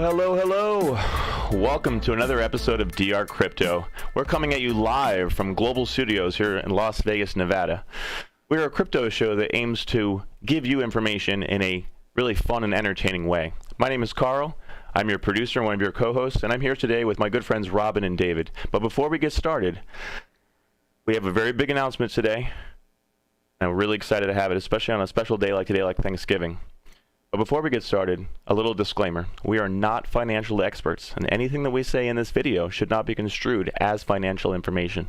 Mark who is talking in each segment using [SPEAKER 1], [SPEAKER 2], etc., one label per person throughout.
[SPEAKER 1] Hello. Welcome to another episode of DR Crypto. We're coming at you live from Global Studios here in Las Vegas, Nevada. We're a crypto show that aims to give you information in a really fun and entertaining way. My name is Carl. I'm your producer and one of your co-hosts, and I'm here today with my good friends Robin and David. But before we get started, we have a very big announcement today, and we're really excited to have it, especially on a special day like today, like Thanksgiving. But before we get started, a little disclaimer. We are not financial experts, and anything that we say in this video should not be construed as financial information.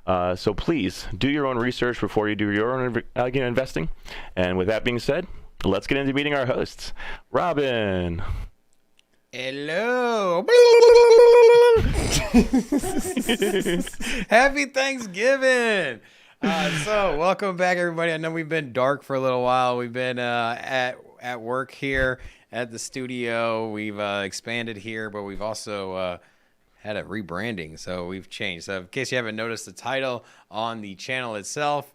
[SPEAKER 1] So please do your own research before you do your own investing. And with that being said, let's get into meeting our hosts. Robin.
[SPEAKER 2] Hello. Happy Thanksgiving. So welcome back, everybody. I know we've been dark for a little while. We've been at work here at the studio. We've expanded here, but we've also had a rebranding, so we've changed. So in case you haven't noticed the title on the channel itself,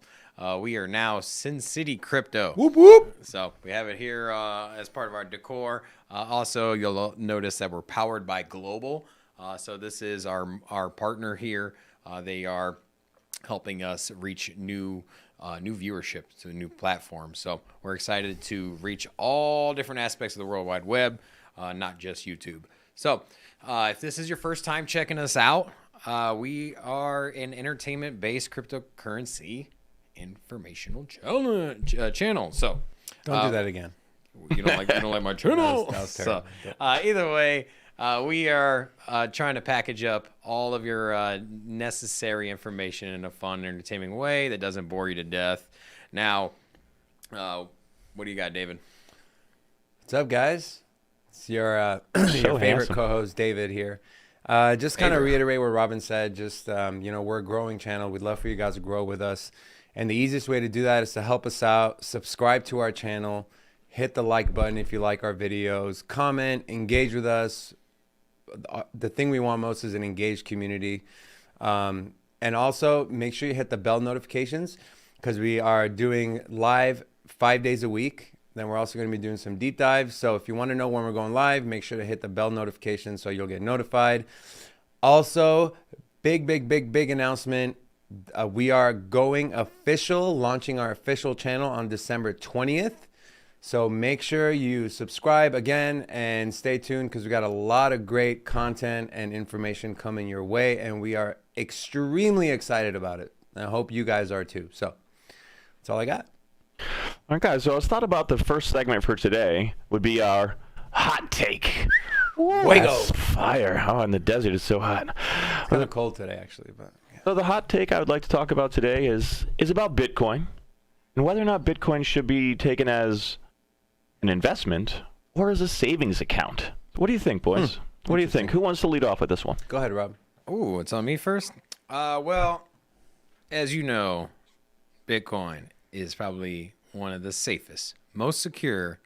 [SPEAKER 2] we are now Sin City Crypto.
[SPEAKER 3] Whoop whoop.
[SPEAKER 2] So we have it here as part of our decor. Also, you'll notice that we're powered by Global. So this is our partner here. They are helping us reach new viewership to a new platform. So we're excited to reach all different aspects of the World Wide Web, not just YouTube. So if this is your first time checking us out, we are an entertainment-based cryptocurrency informational channel. So
[SPEAKER 3] Don't do that again.
[SPEAKER 2] you don't like my channel.
[SPEAKER 3] That was terrible.
[SPEAKER 2] So either way, we are trying to package up all of your necessary information in a fun, entertaining way that doesn't bore you to death. Now, what do you got, David?
[SPEAKER 3] What's up, guys? It's your favorite
[SPEAKER 1] handsome.
[SPEAKER 3] co-host, David here. Just kind of reiterate what Robin said. Just, we're a growing channel. We'd love for you guys to grow with us. And the easiest way to do that is to help us out. Subscribe to our channel. Hit the like button if you like our videos. Comment, engage with us. The thing we want most is an engaged community. And also make sure you hit the bell notifications because we are doing live 5 days a week. Then we're also going to be doing some deep dives. So if you want to know when we're going live, make sure to hit the bell notification so you'll get notified. Also, big announcement. We are launching our official channel on December 20th. So make sure you subscribe again and stay tuned because we got a lot of great content and information coming your way. And we are extremely excited about it. I hope you guys are too. So that's all I got.
[SPEAKER 1] All right, guys. So I was thought about the first segment for today would be our hot take. That's fire. Oh, in the desert it's so hot.
[SPEAKER 3] It's kind of cold today, actually. But yeah.
[SPEAKER 1] So the hot take I would like to talk about today is about Bitcoin and whether or not Bitcoin should be taken as an investment or as a savings account. What do you think, boys? What do you think? Who wants to lead off with this one?
[SPEAKER 3] Go ahead, Rob.
[SPEAKER 2] Ooh, it's on me first? Well, as you know, Bitcoin is probably one of the safest, most secure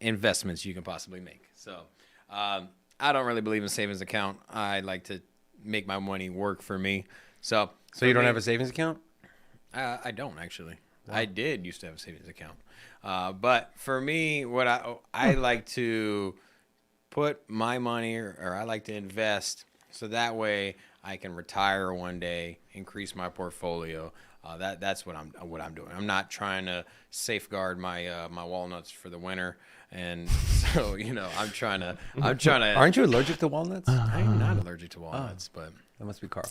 [SPEAKER 2] investments you can possibly make. So I don't really believe in savings account. I like to make my money work for me. So
[SPEAKER 3] You don't have a savings account?
[SPEAKER 2] I don't actually. Wow. I did used to have a savings account. But for me, what I like to put my money or I like to invest so that way I can retire one day, increase my portfolio. That's what I'm doing. I'm not trying to safeguard my my walnuts for the winter. And so, I'm trying to.
[SPEAKER 3] Aren't you allergic to walnuts?
[SPEAKER 2] I'm not allergic to walnuts, but
[SPEAKER 3] That must be Carl.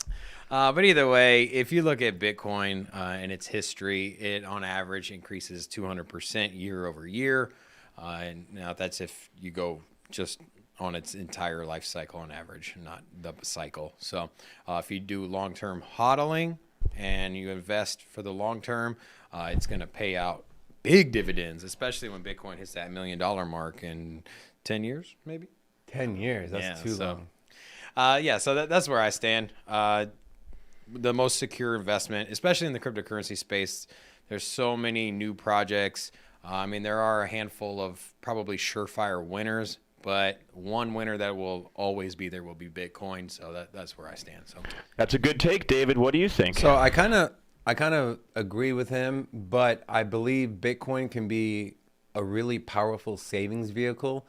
[SPEAKER 2] but either way, if you look at Bitcoin and its history, it on average increases 200% year over year. And now that's if you go just on its entire life cycle on average, not the cycle. So if you do long-term hodling and you invest for the long term, it's going to pay out big dividends, especially when Bitcoin hits that $1 million mark in 10 years, maybe.
[SPEAKER 3] 10 years. That's too long.
[SPEAKER 2] So that's where I stand. The most secure investment, especially in the cryptocurrency space. There's so many new projects. There are a handful of probably surefire winners, but one winner that will always be there will be Bitcoin. So that's where I stand. So
[SPEAKER 1] That's a good take, David. What do you think?
[SPEAKER 3] So I kind of agree with him, but I believe Bitcoin can be a really powerful savings vehicle.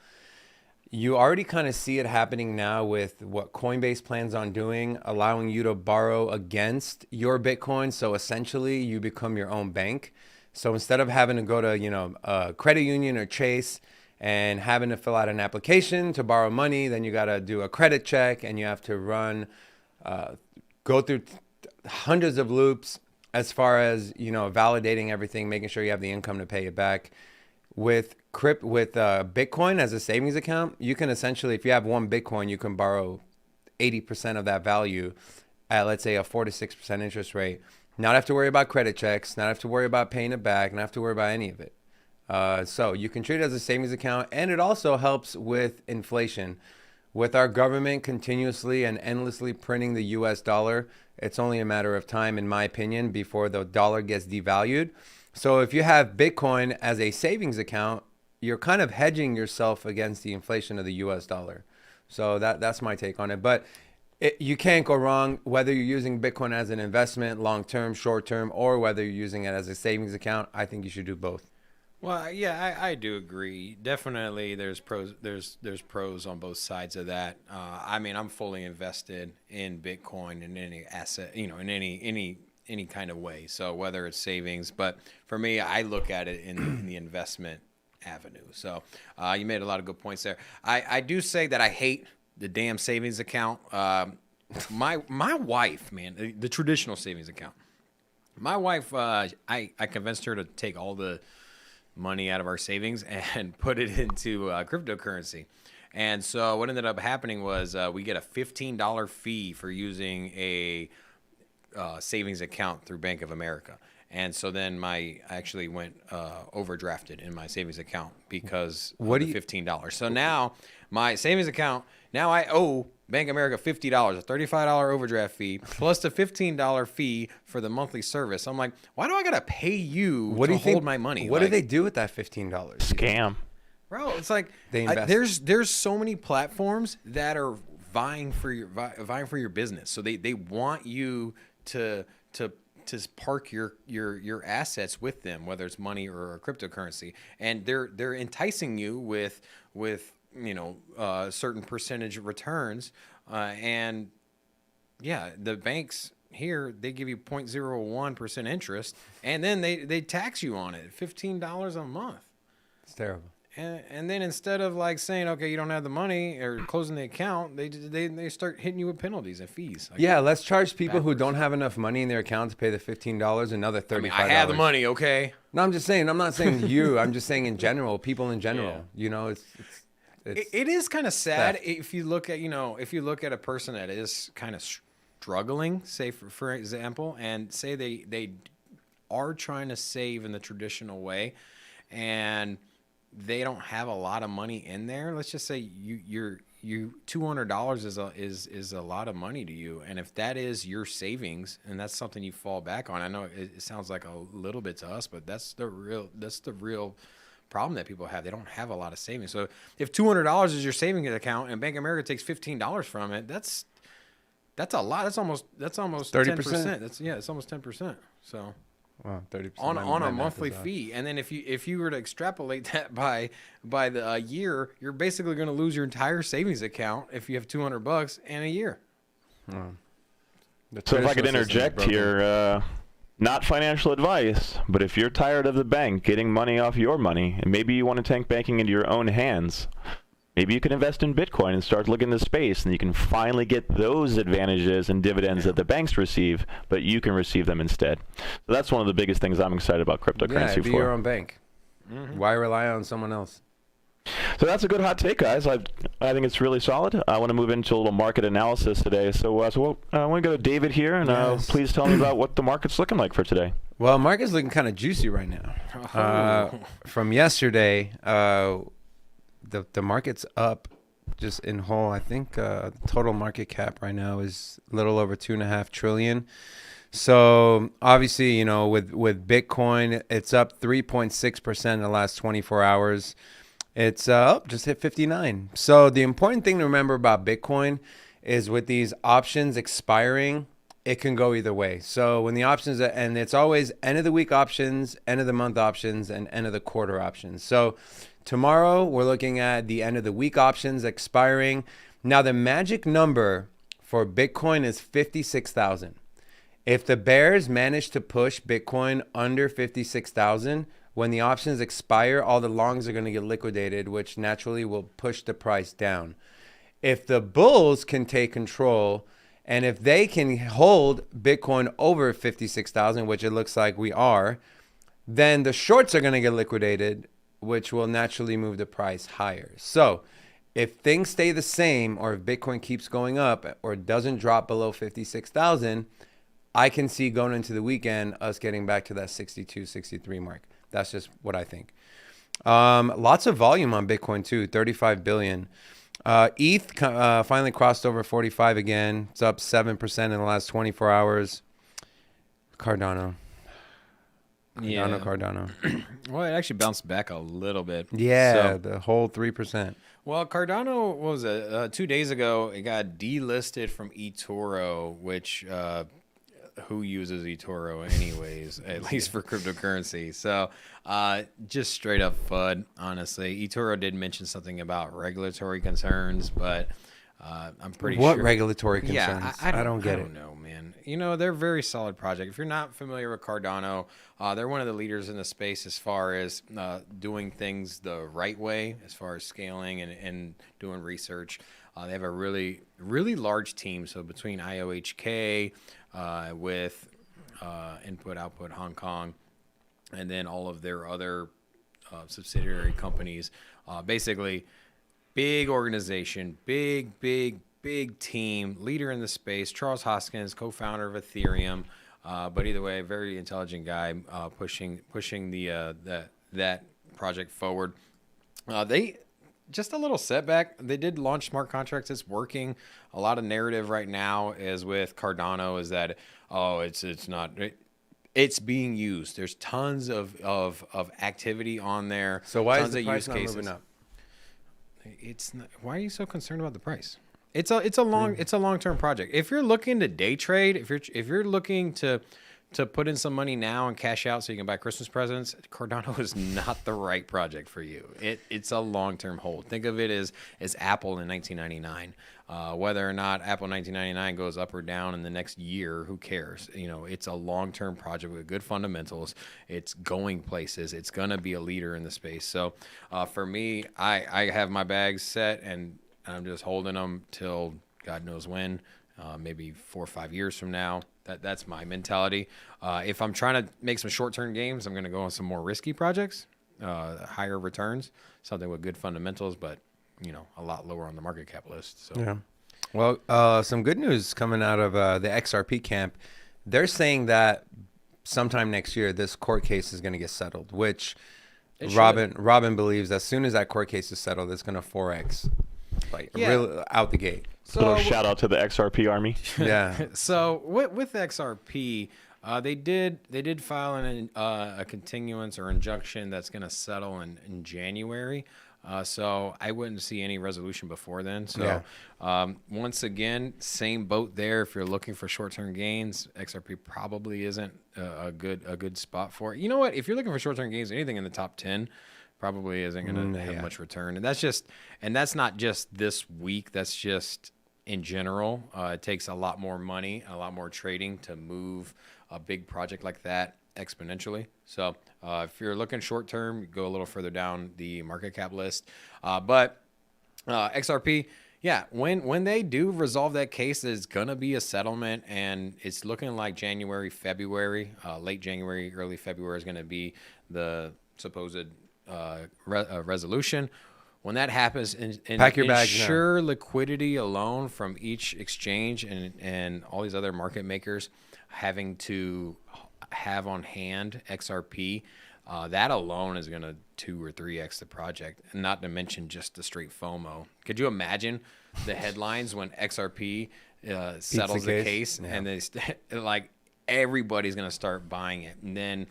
[SPEAKER 3] you already kind of see it happening now with what Coinbase plans on doing, allowing you to borrow against your Bitcoin. So essentially you become your own bank. So instead of having to go to, a credit union or Chase and having to fill out an application to borrow money, then you got to do a credit check and you have to go through hundreds of loops as far as, validating everything, making sure you have the income to pay it back. With Bitcoin as a savings account, you can essentially, if you have one Bitcoin, you can borrow 80% of that value at, let's say, a 4 to 6% interest rate. Not have to worry about credit checks, not have to worry about paying it back, not have to worry about any of it. So you can treat it as a savings account, and it also helps with inflation. With our government continuously and endlessly printing the US dollar, it's only a matter of time, in my opinion, before the dollar gets devalued. So if you have Bitcoin as a savings account, you're kind of hedging yourself against the inflation of the US dollar. So that's my take on it. But you can't go wrong whether you're using Bitcoin as an investment, long-term, short-term, or whether you're using it as a savings account. I think you should do both.
[SPEAKER 2] Well, yeah, I do agree. Definitely, there's pros on both sides of that. I'm fully invested in Bitcoin in any asset, in any kind of way. So whether it's savings, but for me, I look at it in the investment avenue. So you made a lot of good points there. I do say that I hate the damn savings account. My wife, man, the traditional savings account. My wife, I convinced her to take all the money out of our savings and put it into cryptocurrency. And so what ended up happening was we get a $15 fee for using a savings account through Bank of America. And so then I actually went overdrafted in my savings account because of the $15. So now my savings account, now I owe Bank of America $50, a $35 overdraft fee, plus the $15 fee for the monthly service. I'm like, why do I got to pay you to hold my money?
[SPEAKER 3] What do they do with that $15?
[SPEAKER 1] Scam.
[SPEAKER 2] Bro, it's like
[SPEAKER 3] They invest.
[SPEAKER 2] there's so many platforms that are vying for your business. So they want you to park your assets with them, whether it's money or cryptocurrency, and they're enticing you with certain percentage returns, and yeah, the banks here, they give you 0.01% interest, and then they tax you on it, $15 a month.
[SPEAKER 3] It's terrible.
[SPEAKER 2] And then instead of like saying, okay, you don't have the money or closing the account, they start hitting you with penalties and fees. Like,
[SPEAKER 3] Yeah, let's charge people who don't have enough money in their account to pay the $15 another $35.
[SPEAKER 2] I have the money, okay?
[SPEAKER 3] No, I'm just saying. I'm not saying you. I'm just saying in general, people in general.
[SPEAKER 2] It is kind of sad
[SPEAKER 3] theft.
[SPEAKER 2] if you look at a person that is kind of struggling, say for example, and say they are trying to save in the traditional way, and they don't have a lot of money in there. Let's just say you $200 is a lot of money to you, and if that is your savings and that's something you fall back on, I know it sounds like a little bit to us, but that's the real problem that people have. They don't have a lot of savings. So if $200 is your savings account and Bank of America takes $15 from it, that's a lot. That's almost
[SPEAKER 3] 30%.
[SPEAKER 2] It's almost 10%. So.
[SPEAKER 3] Wow, 30%
[SPEAKER 2] on a monthly fee, and then if you were to extrapolate that by the year, you're basically going to lose your entire savings account if you have $200 in a year.
[SPEAKER 1] So if I could interject here, not financial advice, but if you're tired of the bank getting money off your money, and maybe you want to take banking into your own hands, maybe you can invest in Bitcoin and start looking into space, and you can finally get those advantages and dividends that the banks receive, but you can receive them instead. So that's one of the biggest things I'm excited about cryptocurrency
[SPEAKER 3] be
[SPEAKER 1] for.
[SPEAKER 3] your own bank. Mm-hmm. Why rely on someone else?
[SPEAKER 1] So that's a good hot take, guys. I think it's really solid. I want to move into a little market analysis today. So I want to go to David here, and please tell me about what the market's looking like for today.
[SPEAKER 3] Well, market's looking kind of juicy right now. From yesterday, the market's up just in whole. I think total market cap right now is a little over $2.5 trillion. So obviously, with Bitcoin, it's up 3.6% in the last 24 hours. It's up, just hit 59. So the important thing to remember about Bitcoin is with these options expiring, it can go either way. So when the options, and it's always end of the week options, end of the month options, and end of the quarter options. So Tomorrow, we're looking at the end of the week options expiring. Now, the magic number for Bitcoin is 56,000. If the bears manage to push Bitcoin under 56,000, when the options expire, all the longs are going to get liquidated, which naturally will push the price down. If the bulls can take control, and if they can hold Bitcoin over 56,000, which it looks like we are, then the shorts are going to get liquidated, which will naturally move the price higher. So if things stay the same, or if Bitcoin keeps going up or doesn't drop below 56,000, I can see going into the weekend us getting back to that 62, 63 mark. That's just what I think. Lots of volume on Bitcoin too, 35 billion. ETH finally crossed over 45 again. It's up 7% in the last 24 hours. Cardano. Cardano.
[SPEAKER 2] Well, it actually bounced back a little bit.
[SPEAKER 3] Yeah, the whole 3%.
[SPEAKER 2] Well, Cardano, what was it? 2 days ago, it got delisted from eToro, which who uses eToro anyways, at least for cryptocurrency. So just straight up FUD, honestly. eToro did mention something about regulatory concerns, but I'm pretty sure.
[SPEAKER 3] What regulatory concerns?
[SPEAKER 2] Yeah,
[SPEAKER 3] I don't get it.
[SPEAKER 2] I don't know, man. You know, they're a very solid project. If you're not familiar with Cardano, they're one of the leaders in the space as far as doing things the right way, as far as scaling and doing research. They have a really, really large team. So between IOHK, with Input Output Hong Kong, and then all of their other subsidiary companies, basically big organization, big team, leader in the space. Charles Hoskins, co-founder of Ethereum, but either way, very intelligent guy, pushing that project forward. They just a little setback. They did launch smart contracts. It's working. A lot of narrative right now is with Cardano is that it's not. It's being used. There's tons of activity on there.
[SPEAKER 3] So why
[SPEAKER 2] tons
[SPEAKER 3] is the
[SPEAKER 2] of
[SPEAKER 3] price
[SPEAKER 2] use
[SPEAKER 3] not
[SPEAKER 2] cases.
[SPEAKER 3] moving up?
[SPEAKER 2] It's not, why are you so concerned about the price? It's a long-term project. If you're looking to day trade, if you're looking to put in some money now and cash out so you can buy Christmas presents, Cardano is not the right project for you. It's a long-term hold. Think of it as Apple in 1999. Whether or not Apple 1999 goes up or down in the next year, who cares? You know, it's a long-term project with good fundamentals. It's going places. It's gonna be a leader in the space. So for me, I have my bags set and I'm just holding them till God knows when. Maybe 4 or 5 years from now. That's my mentality. If I'm trying to make some short-term games, I'm going to go on some more risky projects, higher returns, something with good fundamentals, but a lot lower on the market cap list. So
[SPEAKER 3] Yeah. Well, some good news coming out of the XRP camp. They're saying that sometime next year, this court case is going to get settled, which Robin believes as soon as that court case is settled, it's going to 4x, really out the gate.
[SPEAKER 1] So, little shout out to the XRP army.
[SPEAKER 3] Yeah.
[SPEAKER 2] So with XRP, they did file a continuance or injunction that's going to settle in January. So I wouldn't see any resolution before then. So once again, same boat there. If you're looking for short-term gains, XRP probably isn't a good spot for it. You know what? If you're looking for short-term gains, anything in the top 10 probably isn't going to have much return. And that's not just this week. That's just in general. It takes a lot more money, a lot more trading to move a big project like that exponentially. So if you're looking short term, go a little further down the market cap list. But XRP, yeah, when they do resolve that case, there's gonna be a settlement, and it's looking like January, February, late January, early February is gonna be the supposed resolution. When that happens,
[SPEAKER 3] Pack your bags
[SPEAKER 2] ensure liquidity alone from each exchange and all these other market makers having to have on hand XRP, that alone is going to 2 or 3x the project, and not to mention just the straight FOMO. Could you imagine the headlines when XRP settles the case and they like everybody's going to start buying it, and then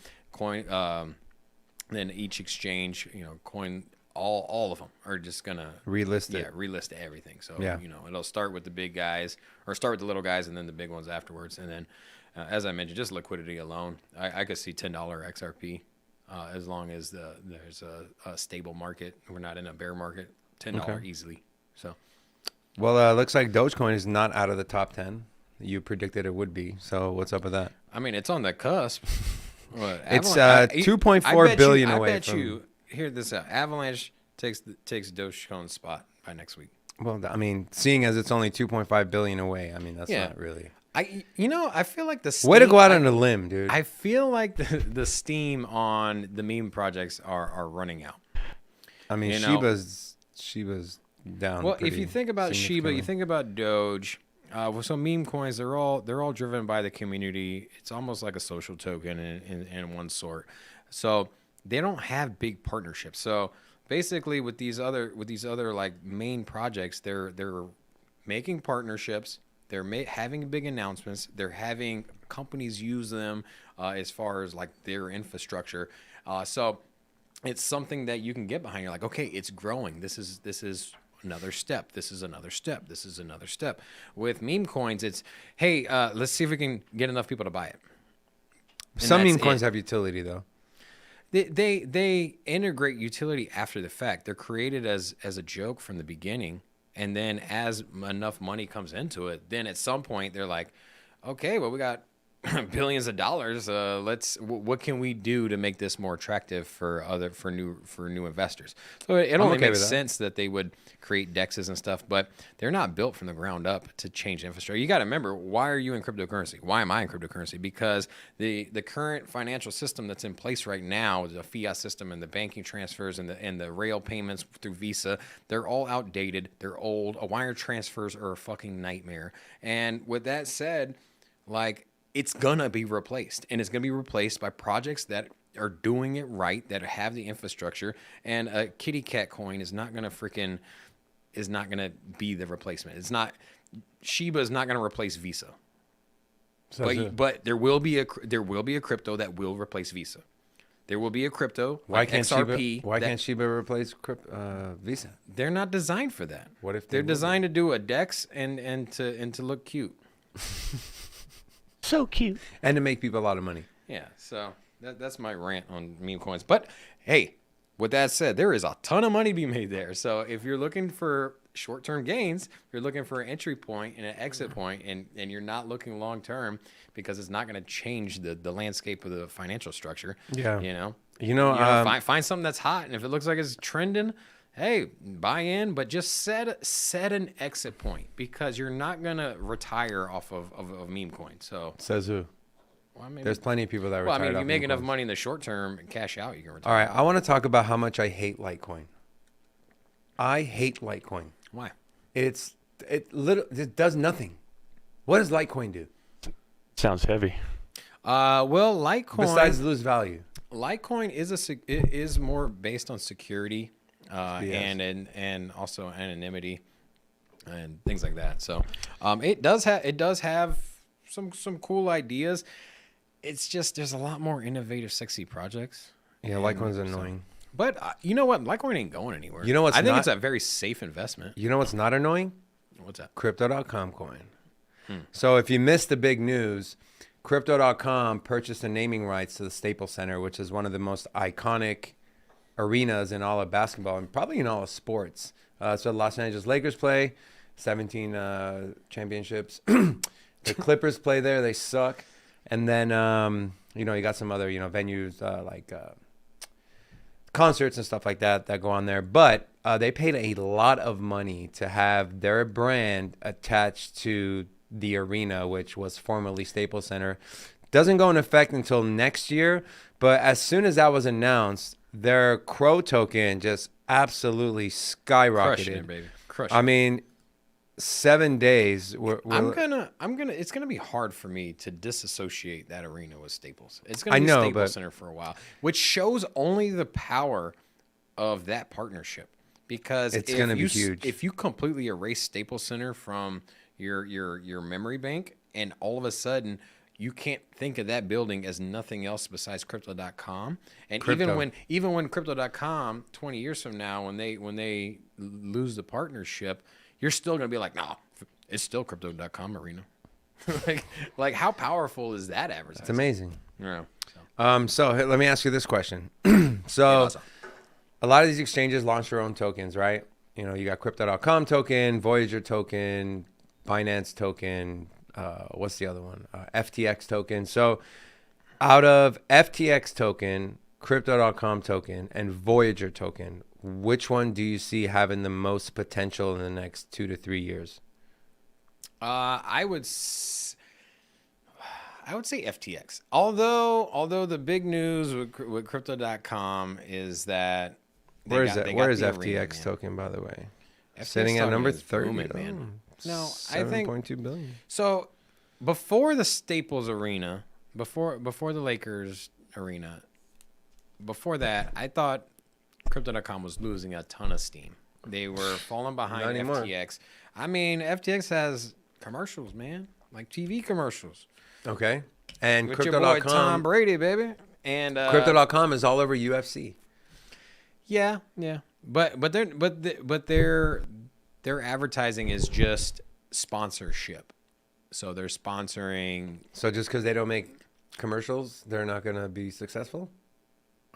[SPEAKER 2] then each exchange, coin. All of them are just gonna relist everything. So it'll start with the big guys, or start with the little guys, and then the big ones afterwards. And then, as I mentioned, just liquidity alone, I could see $10 XRP as long as there's a stable market. We're not in a bear market. $10 easily. So,
[SPEAKER 3] Well, looks like Dogecoin is not out of the top 10. You predicted it would be. So what's up with that?
[SPEAKER 2] I mean, it's on the cusp. What,
[SPEAKER 3] It's
[SPEAKER 2] Avalanche-
[SPEAKER 3] 2.4 billion
[SPEAKER 2] I
[SPEAKER 3] away
[SPEAKER 2] bet
[SPEAKER 3] from.
[SPEAKER 2] you. Hear this out. Avalanche takes Dogecoin's spot by next week.
[SPEAKER 3] Well, I mean, seeing as it's only 2.5 billion away, I mean, that's
[SPEAKER 2] Yeah.
[SPEAKER 3] not really.
[SPEAKER 2] I feel like the
[SPEAKER 3] Way to
[SPEAKER 2] steam-
[SPEAKER 3] go out on a limb, dude.
[SPEAKER 2] I feel like the steam on the meme projects are running out.
[SPEAKER 3] I mean,
[SPEAKER 2] you know-
[SPEAKER 3] Shiba's down.
[SPEAKER 2] Well, if
[SPEAKER 3] pretty
[SPEAKER 2] you think about Shiba, you
[SPEAKER 3] significantly.
[SPEAKER 2] think about Doge. So meme coins, they're all driven by the community. It's almost like a social token in one sort. So they don't have big partnerships. So basically, with these other like main projects, they're making partnerships. They're having big announcements. They're having companies use them as far as like their infrastructure. So it's something that you can get behind. You're like, okay, it's growing. This is another step. This is another step. This is another step. With meme coins, it's, hey, let's see if we can get enough people to buy it. And
[SPEAKER 3] Some
[SPEAKER 2] that's
[SPEAKER 3] meme coins
[SPEAKER 2] it.
[SPEAKER 3] have utility though.
[SPEAKER 2] They integrate utility after the fact. They're created as a joke from the beginning, and then as enough money comes into it, then at some point they're like, okay, well, we got billions of dollars. What can we do to make this more attractive for new investors? So it only
[SPEAKER 3] okay
[SPEAKER 2] makes
[SPEAKER 3] with that.
[SPEAKER 2] sense that they would create dexes and stuff, but they're not built from the ground up to change infrastructure. You got to remember, why are you in cryptocurrency? Why am I in cryptocurrency? Because the current financial system that's in place right now, the fiat system and the banking transfers and the rail payments through Visa, they're all outdated. They're old. Wire transfers are a fucking nightmare. And with that said, like, it's gonna be replaced, and it's gonna be replaced by projects that are doing it right, that have the infrastructure. And a kitty cat coin is not gonna be the replacement. It's not. Shiba is not gonna replace Visa, but there will be a crypto that will replace Visa. There will be a crypto
[SPEAKER 3] Why
[SPEAKER 2] like
[SPEAKER 3] can't
[SPEAKER 2] XRP.
[SPEAKER 3] Shiba? Why can't Shiba replace Visa?
[SPEAKER 2] They're not designed for that.
[SPEAKER 3] What if they
[SPEAKER 2] they're
[SPEAKER 3] would?
[SPEAKER 2] designed to do a DEX and to look cute?
[SPEAKER 1] So cute.
[SPEAKER 3] And to make people a lot of money.
[SPEAKER 2] Yeah, so that's my rant on meme coins. But hey, with that said, there is a ton of money to be made there. So if you're looking for short-term gains, you're looking for an entry point and an exit point, and you're not looking long-term because it's not going to change the landscape of the financial structure.
[SPEAKER 3] Yeah.
[SPEAKER 2] You know, find something that's hot, and if it looks like it's trending, hey, buy in, but just set an exit point, because you're not going to retire off of meme coin. So,
[SPEAKER 3] Says who?
[SPEAKER 2] well, I mean,
[SPEAKER 3] There's plenty of people that
[SPEAKER 2] well, I
[SPEAKER 3] retired
[SPEAKER 2] mean, if
[SPEAKER 3] off
[SPEAKER 2] you make
[SPEAKER 3] meme
[SPEAKER 2] enough
[SPEAKER 3] coins.
[SPEAKER 2] money in the short term and cash out, you can
[SPEAKER 3] All
[SPEAKER 2] retire.
[SPEAKER 3] right, I want to talk about how much I hate Litecoin. I hate Litecoin.
[SPEAKER 2] Why?
[SPEAKER 3] It does nothing. What does Litecoin do
[SPEAKER 1] Sounds heavy.
[SPEAKER 2] Well, Litecoin.
[SPEAKER 3] besides lose value?
[SPEAKER 2] Litecoin is more based on security,
[SPEAKER 3] Yes.
[SPEAKER 2] and also anonymity and things like that. So, it does have some cool ideas. It's just there's a lot more innovative, sexy projects.
[SPEAKER 3] Yeah, Litecoin's annoying.
[SPEAKER 2] But you know what? Litecoin ain't going anywhere.
[SPEAKER 3] You know what's
[SPEAKER 2] I think
[SPEAKER 3] not-
[SPEAKER 2] it's a very safe investment.
[SPEAKER 3] You know what's not annoying?
[SPEAKER 2] What's that?
[SPEAKER 3] Crypto.com coin. So if you missed the big news, Crypto.com purchased the naming rights to the Staples Center, which is one of the most iconic arenas in all of basketball and probably in all of sports. So Los Angeles Lakers play, 17 championships. The Clippers play there. They suck. And then, you got some other, venues like concerts and stuff like that go on there. But they paid a lot of money to have their brand attached to the arena, which was formerly Staples Center. Doesn't go in effect until next year. But as soon as that was announced, their Crow token just absolutely skyrocketed.
[SPEAKER 2] Crushing it, baby. Crushing.
[SPEAKER 3] I mean, 7 days.
[SPEAKER 2] I'm gonna. It's gonna be hard for me to disassociate that arena with Staples. It's gonna
[SPEAKER 3] I
[SPEAKER 2] be
[SPEAKER 3] know,
[SPEAKER 2] Staples
[SPEAKER 3] but-
[SPEAKER 2] Center for a while, which shows only the power of that partnership. Because
[SPEAKER 3] It's
[SPEAKER 2] if
[SPEAKER 3] gonna be
[SPEAKER 2] you
[SPEAKER 3] huge.
[SPEAKER 2] If you completely erase Staples Center from your memory bank, and all of a sudden you can't think of that building as nothing else besides Crypto.com, and
[SPEAKER 3] Crypto.
[SPEAKER 2] even when Crypto.com 20 years from now, when they lose the partnership, you're still gonna be like, no, it's still Crypto.com arena. like how powerful is that advertising?
[SPEAKER 3] It's amazing.
[SPEAKER 2] Yeah.
[SPEAKER 3] So let me ask you this question.
[SPEAKER 2] Yeah,
[SPEAKER 3] So
[SPEAKER 2] awesome.
[SPEAKER 3] a lot of these exchanges launch their own tokens, right? You know, you got Crypto.com token, Voyager token, Binance token. What's the other one? FTX token. So out of FTX token, Crypto.com token, and Voyager token, which one do you see having the most potential in the next 2 to 3 years?
[SPEAKER 2] I would say FTX. Although the big news with Crypto.com is that
[SPEAKER 3] Where is
[SPEAKER 2] they
[SPEAKER 3] Where is
[SPEAKER 2] the
[SPEAKER 3] FTX
[SPEAKER 2] arena, man.
[SPEAKER 3] token, by the way?
[SPEAKER 2] FTX
[SPEAKER 3] Sitting at
[SPEAKER 2] token
[SPEAKER 3] number
[SPEAKER 2] is
[SPEAKER 3] 30.
[SPEAKER 2] booming, man. No, I
[SPEAKER 3] I
[SPEAKER 2] think-
[SPEAKER 3] 7.2 billion.
[SPEAKER 2] So before the Staples Arena, before the Lakers Arena, before that, I thought Crypto.com was losing a ton of steam. They were falling
[SPEAKER 3] Not
[SPEAKER 2] behind
[SPEAKER 3] anymore.
[SPEAKER 2] FTX. I mean, FTX has commercials, man, like TV commercials.
[SPEAKER 3] Okay. And
[SPEAKER 2] With your boy Tom
[SPEAKER 3] Crypto.com,
[SPEAKER 2] Brady, baby. And
[SPEAKER 3] Crypto.com is all over UFC.
[SPEAKER 2] yeah, but their advertising is just sponsorship. So they're sponsoring.
[SPEAKER 3] So just because they don't make commercials, they're not going to be successful?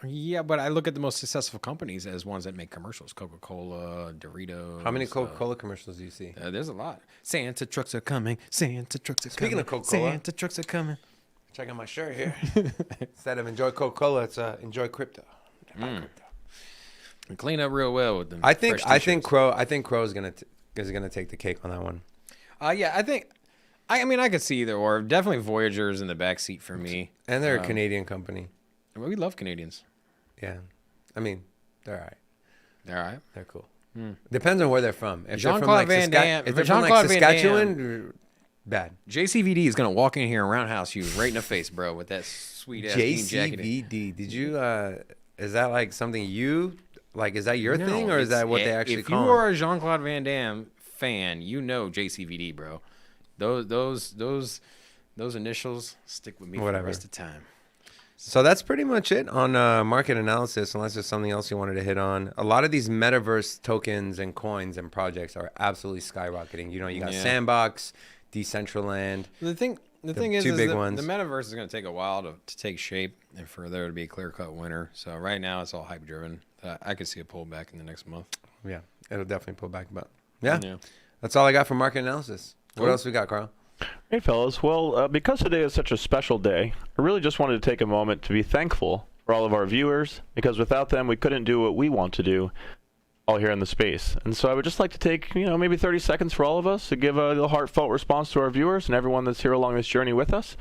[SPEAKER 2] Yeah, but I look at the most successful companies as ones that make commercials: Coca-Cola, Doritos.
[SPEAKER 3] How many Coca-Cola commercials do you see?
[SPEAKER 2] There's a lot. Santa trucks are coming. Santa trucks are
[SPEAKER 3] Speaking
[SPEAKER 2] coming.
[SPEAKER 3] of Coca-Cola.
[SPEAKER 2] Santa trucks are coming.
[SPEAKER 3] Check out my shirt here. Instead of enjoy Coca-Cola, it's enjoy crypto.
[SPEAKER 2] And clean up real well with them.
[SPEAKER 3] I think
[SPEAKER 2] fresh
[SPEAKER 3] Crow is gonna take the cake on that one.
[SPEAKER 2] Yeah, I think. I mean, I could see either or. Definitely Voyager's in the backseat for me.
[SPEAKER 3] And they're a Canadian company.
[SPEAKER 2] We love Canadians.
[SPEAKER 3] Yeah, I mean they're all right.
[SPEAKER 2] All right.
[SPEAKER 3] They're cool. Depends on where they're from. If they're from
[SPEAKER 2] Jean-Claude
[SPEAKER 3] like,
[SPEAKER 2] Van Damme-
[SPEAKER 3] if they're from like
[SPEAKER 2] Jean-Claude Van
[SPEAKER 3] Saskatchewan, bad.
[SPEAKER 2] JCVD is gonna walk in here and roundhouse you right in the face, bro, with that sweet ass jean jacket.
[SPEAKER 3] JCVD. Did you? Is that like something you like? Is that your
[SPEAKER 2] No,
[SPEAKER 3] thing, or is
[SPEAKER 2] it's-
[SPEAKER 3] that what they actually
[SPEAKER 2] if
[SPEAKER 3] call?
[SPEAKER 2] you
[SPEAKER 3] them?
[SPEAKER 2] are a Jean-Claude Van Damme fan, you know JCVD, bro. Those initials stick with me for
[SPEAKER 3] Whatever.
[SPEAKER 2] the rest of the time.
[SPEAKER 3] So that's pretty much it on market analysis, unless there's something else you wanted to hit on. A lot of these metaverse tokens and coins and projects are absolutely skyrocketing. You know, you got
[SPEAKER 2] Yeah.
[SPEAKER 3] Sandbox, Decentraland.
[SPEAKER 2] The thing is
[SPEAKER 3] two big
[SPEAKER 2] the
[SPEAKER 3] ones.
[SPEAKER 2] metaverse is going to take a while to take shape and for there to be a clear-cut winner. So right now it's all hype-driven. I could see a pullback in the next month.
[SPEAKER 3] Yeah, it'll definitely pull back. But yeah,
[SPEAKER 2] Yeah.
[SPEAKER 3] that's all I got for market analysis. What
[SPEAKER 2] Cool.
[SPEAKER 3] else we got, Carl?
[SPEAKER 1] Hey, fellas. Well, because today is such a special day, I really just wanted to take a moment to be thankful for all of our viewers, because without them, we couldn't do what we want to do all here in the space. And so I would just like to take, maybe 30 seconds for all of us to give a little heartfelt response to our viewers and everyone that's here along this journey with us.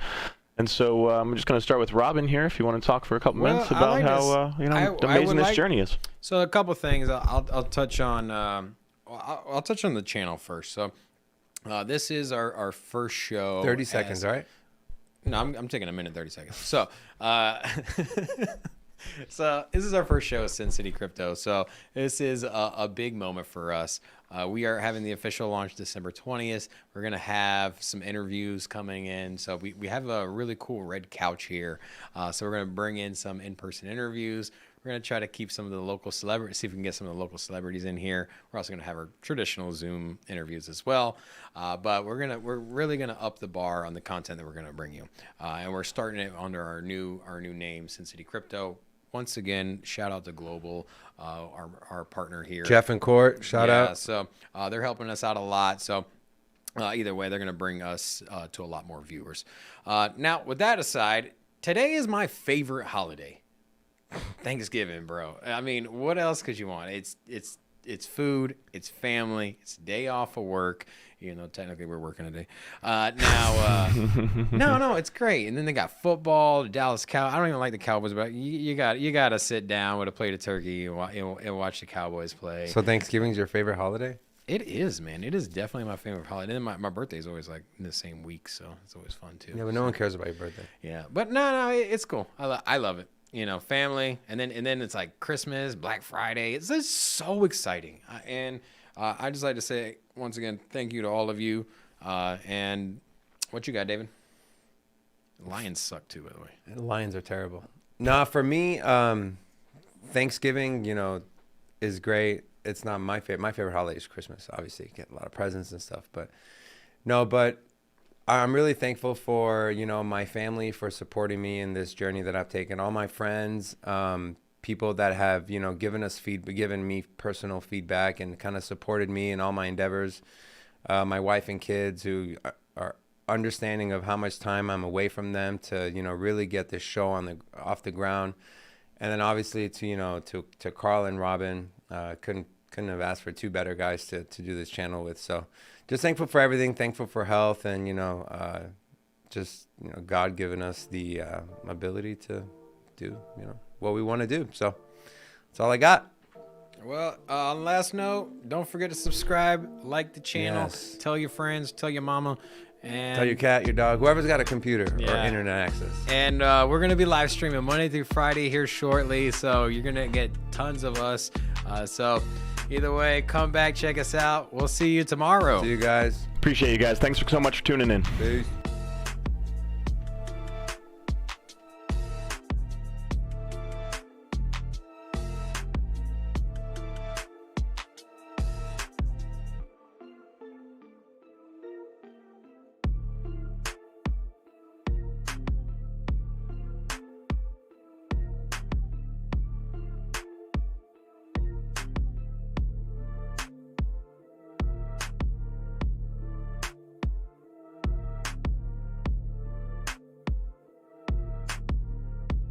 [SPEAKER 1] And so I'm just going to start with Robin here, if you want to talk for a couple minutes
[SPEAKER 2] I
[SPEAKER 1] about
[SPEAKER 2] like
[SPEAKER 1] how
[SPEAKER 2] I
[SPEAKER 1] amazing
[SPEAKER 2] would
[SPEAKER 1] this
[SPEAKER 2] like-
[SPEAKER 1] journey is.
[SPEAKER 2] So a couple things I'll touch on. I'll touch on the channel first. So this is our first show.
[SPEAKER 3] 30 seconds, all right?
[SPEAKER 2] No, I'm taking a minute, 30 seconds. So, so this is our first show at Sin City Crypto. So this is a big moment for us. We are having the official launch December 20th. We're going to have some interviews coming in. So we have a really cool red couch here. So we're going to bring in some in-person interviews. We're going to try to keep some of the local celebrities, see if we can get some of the local celebrities in here. We're also going to have our traditional Zoom interviews as well. But we're really going to up the bar on the content that we're going to bring you. And we're starting it under our new name, Sin City Crypto. Once again, shout out to Global, our partner here.
[SPEAKER 3] Jeff and Court, shout out.
[SPEAKER 2] So they're helping us out a lot. So either way, they're going to bring us to a lot more viewers. Now, with that aside, today is my favorite holiday. Thanksgiving, bro. I mean, what else could you want? It's food, it's family, it's a day off of work. Technically we're working today. No, it's great. And then they got football, the Dallas Cowboys. I don't even like the Cowboys, but you got to sit down with a plate of turkey and watch the Cowboys play.
[SPEAKER 3] So Thanksgiving's your favorite holiday?
[SPEAKER 2] It is, man. It is definitely my favorite holiday. And my birthday is always like in the same week, so it's always fun too.
[SPEAKER 3] Yeah, but no one cares about your birthday.
[SPEAKER 2] Yeah, but no, it's cool. I love it. Family, and then it's like Christmas, Black Friday. It's just so exciting. I just like to say once again, thank you to all of you. And what you got, David? Lions suck too, by the way.
[SPEAKER 3] The Lions are terrible. Nah, for me, Thanksgiving, is great. It's not my favorite. My favorite holiday is Christmas. Obviously, you get a lot of presents and stuff. But I'm really thankful for, you know, my family for supporting me in this journey that I've taken. All my friends, people that have, you know, given me personal feedback and kind of supported me in all my endeavors. My wife and kids who are understanding of how much time I'm away from them to, you know, really get this show off the ground. And then obviously to, you know, to Carl and Robin, couldn't have asked for two better guys to do this channel with. So just thankful for everything, thankful for health, and, you know, just, you know, God giving us the ability to do, you know, what we want to do. So that's all I got.
[SPEAKER 2] Well, on last note, don't forget to subscribe, like the channel,
[SPEAKER 3] Yes.
[SPEAKER 2] tell your friends, tell your mama, and
[SPEAKER 3] Tell your cat, your dog, whoever's got a computer or
[SPEAKER 2] Yeah.
[SPEAKER 3] internet access.
[SPEAKER 2] And we're going to be live streaming Monday through Friday here shortly. So you're going to get tons of us. So either way, come back, check us out. We'll see you tomorrow.
[SPEAKER 3] See you guys.
[SPEAKER 1] Appreciate you guys. Thanks so much for tuning in.
[SPEAKER 3] Peace.